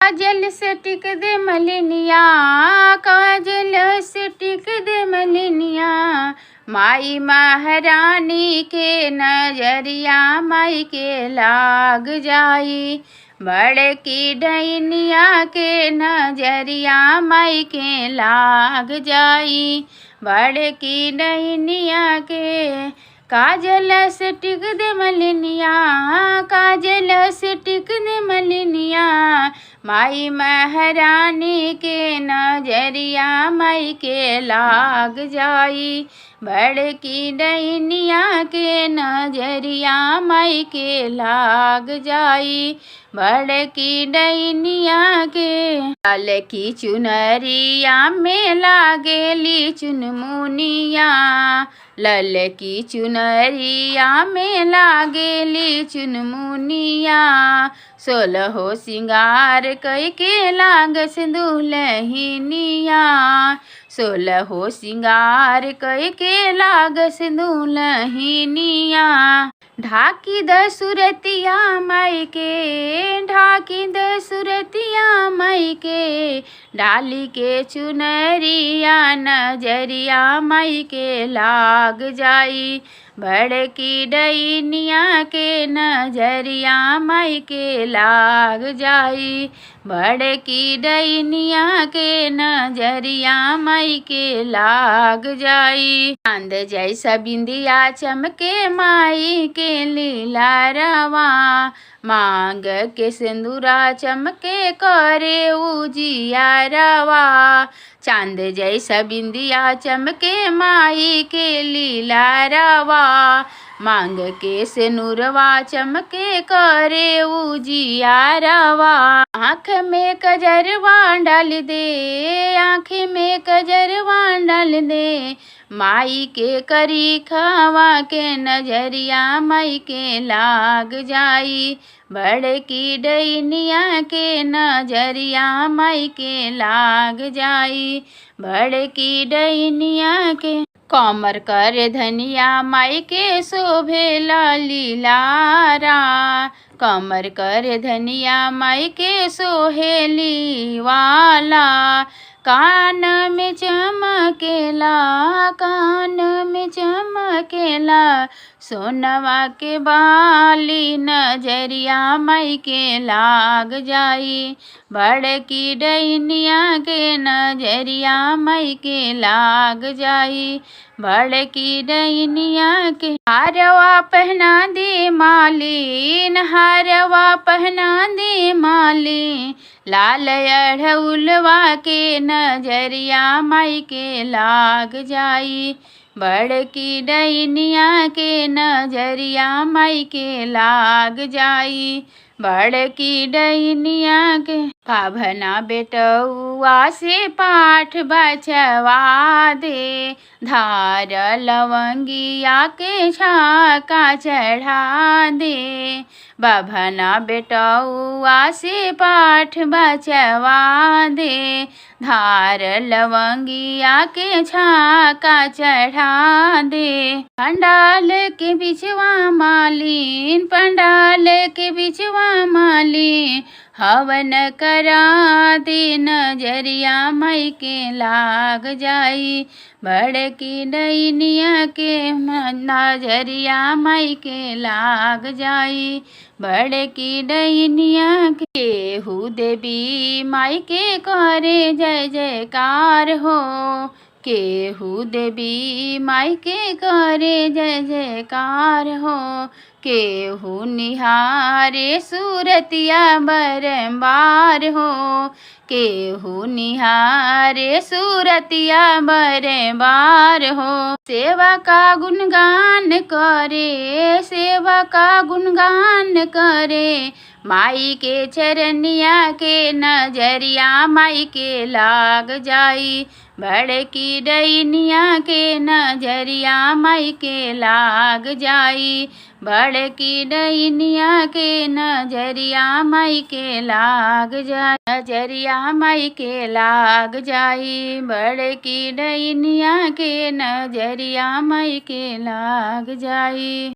काजल से टिक दे मलिनिया, काजल से टिक दे मलिनिया, माई महारानी के नजरिया माई के लाग जाई। बड़की डैनिया के नजरिया माई के लाग जाई। बड़की डैनिया के काजल से टिक दे मलिनिया, काजल से टिक दे मलिनिया, माई महारानी के नजरिया माई के लाग जाई। बड़की डैनिया के नजरिया माई के लाग जाई। बड़की डैनिया के लाल की चुनरिया में लागेली चुनमुनिया, लाल की चुनरिया में लागेली चुनमुनिया, सोलहो सिंगार कई के लागस दुलहिनिया, सोलहो सिंगार कई के लागस दुलहिनिया। ढाकी द सुरतिया माई के, ढाकी द सुरतिया माई के, डाली के चुनरिया नजरिया माई के लाग जाई। बड़की डैनिया के नजरिया माई के लाग जाई। बड़की डैनिया के नजरिया माई के लाग जाई। चांद जैसा बिंदिया चमके माई के लीला रवा, मांग के सिंदूरा चमके करे उजिया रवा। चांद जैसा बिंदिया चमके माई के लीला रवा, मांग के सिंदूरवा चमके करे उजिया रवा। आँख में कजरवा डाल दे, आँख में कजरवा डाल दे, माई के करी खावा के नजरिया माई के लाग जाई। बड़की डैनिया के नजरिया माई के लाग जाई। बड़की डैनिया के कमर कर धनिया माई के शोभेला लीलारा, कमर कर धनिया माई के सोहेली वाला। कान में चमकेला, कान में चमकेला, सोनवा के बाली नजरिया माई के लाग जाई। बड़की डैनिया के नजरिया माई के लाग जाई। बड़की डैनिया के हारवा पहना दे मालिन, हारवा पहना दे मालिन, लाल अढ़उलवा के नजरिया माई के लाग जाई। बड़की डैनिया के नजरिया माई के लाग जाई। बड़की डैनिया के पाभना बेटउआ से पाठ बचवा दे, धार लवंगिया के छाका चढ़ा दे। बाभना बेटउआ से पाठ बचवा दे, धार लवंगिया के छाका चढ़ा दे। पंडाल के बिचवा मालिन, पंडाल के बिचवा मालिन, हवन करा दे नजरिया माई के लाग जाई। बड़की डैनिया के नजरिया माई के लाग जाई। बड़की डैनिया के केहू देवी माई के करे जय जयकार हो, केहू देवी माई के करे जय जयकार हो। केहू निहारे सूरतिया बारंबार हो, केहू निहारे सूरतिया बारंबार हो। सेवा का गुणगान करे, सेवा का गुणगान करे, माई के चरनिया के नजरिया माई के लाग जाई। बड़की डैनिया के नजरिया माई के लाग जाई। बड़की डैनिया के नजरिया माई के लाग जाई। नजरिया माई के लाग जाई। बड़की डैनिया के नजरिया माई के लाग जाई।